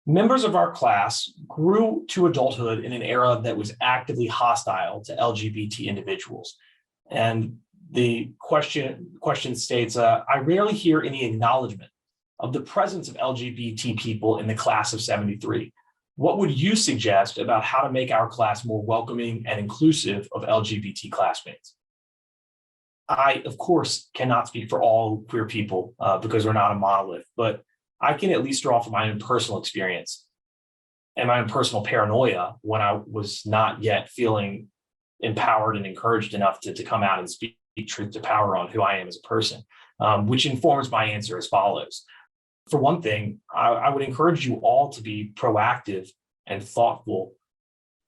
Members of our class grew to adulthood in an era that was actively hostile to LGBT individuals. And the question states, I rarely hear any acknowledgement of the presence of LGBT people in the class of 73. What would you suggest about how to make our class more welcoming and inclusive of LGBT classmates? I, of course, cannot speak for all queer people because we're not a monolith, but I can at least draw from my own personal experience and my own personal paranoia when I was not yet feeling empowered and encouraged enough to come out and speak truth to power on who I am as a person, which informs my answer as follows. For one thing, I would encourage you all to be proactive and thoughtful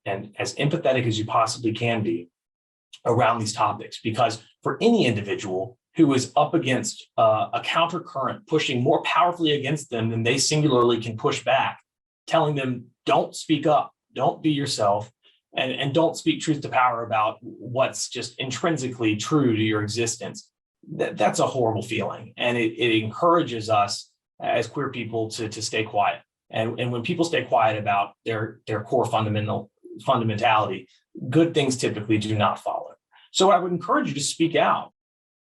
and as empathetic as you possibly can be around these topics, because for any individual who is up against a countercurrent pushing more powerfully against them than they singularly can push back, telling them, don't speak up, don't be yourself, and don't speak truth to power about what's just intrinsically true to your existence. That's a horrible feeling. And it encourages us as queer people to stay quiet. And when people stay quiet about their core fundamentality, good things typically do not follow. So I would encourage you to speak out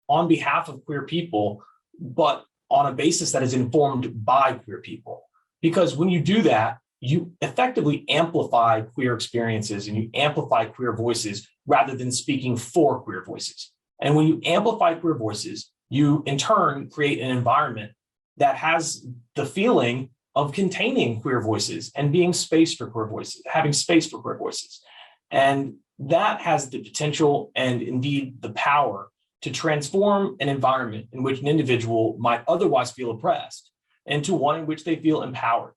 on behalf of queer people, but on a basis that is informed by queer people. Because when you do that, you effectively amplify queer experiences and you amplify queer voices rather than speaking for queer voices. And when you amplify queer voices, you in turn create an environment that has the feeling of containing queer voices and being space for queer voices, having space for queer voices. And that has the potential and indeed the power to transform an environment in which an individual might otherwise feel oppressed into one in which they feel empowered.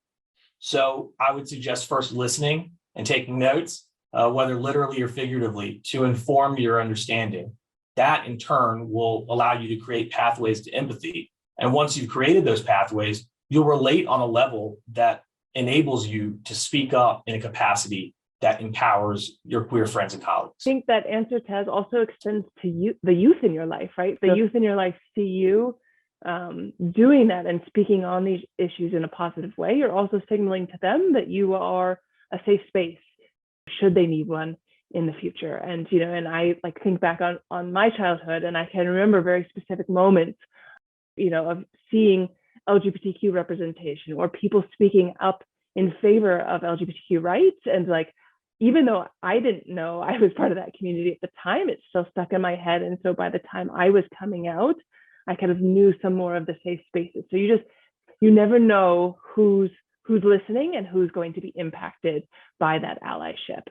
So I would suggest first listening and taking notes, whether literally or figuratively, to inform your understanding. That in turn will allow you to create pathways to empathy. And once you've created those pathways, you'll relate on a level that enables you to speak up in a capacity that empowers your queer friends and colleagues. I think that answer, Taz, also extends to you, the youth in your life, right? The youth in your life see you doing that and speaking on these issues in a positive way. You're also signaling to them that you are a safe space should they need one in the future. And, you know, and I like think back on my childhood, and I can remember very specific moments, you know, of seeing LGBTQ representation or people speaking up in favor of LGBTQ rights. And like, even though I didn't know I was part of that community at the time, it's still stuck in my head. And so by the time I was coming out, I kind of knew some more of the safe spaces. So you never know who's listening and who's going to be impacted by that allyship.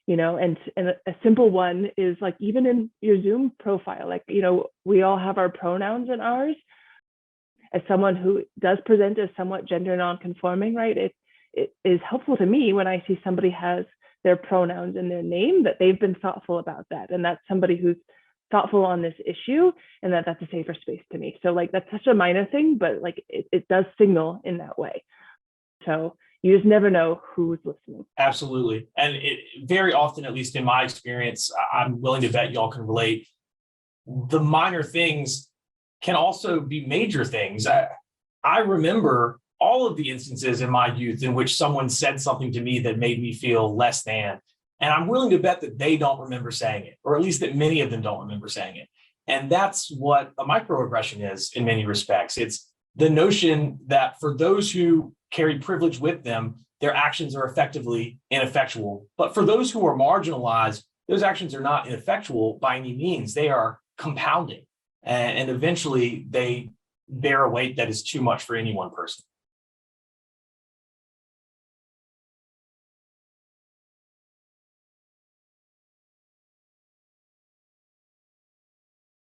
You know, and a simple one is like, even in your Zoom profile, like, you know, we all have our pronouns in ours. As someone who does present as somewhat gender nonconforming, right? It is helpful to me when I see somebody has their pronouns in their name, that they've been thoughtful about that. And that's somebody who's thoughtful on this issue, and that's a safer space to me. So like, that's such a minor thing, but like it does signal in that way. So you just never know who's listening. Absolutely. And it very often, at least in my experience, I'm willing to bet y'all can relate, the minor things can also be major things. I remember all of the instances in my youth in which someone said something to me that made me feel less than. And I'm willing to bet that they don't remember saying it, or at least that many of them don't remember saying it. And that's what a microaggression is in many respects. It's the notion that for those who carry privilege with them, their actions are effectively ineffectual. But for those who are marginalized, those actions are not ineffectual by any means. They are compounding. And eventually they bear a weight that is too much for any one person.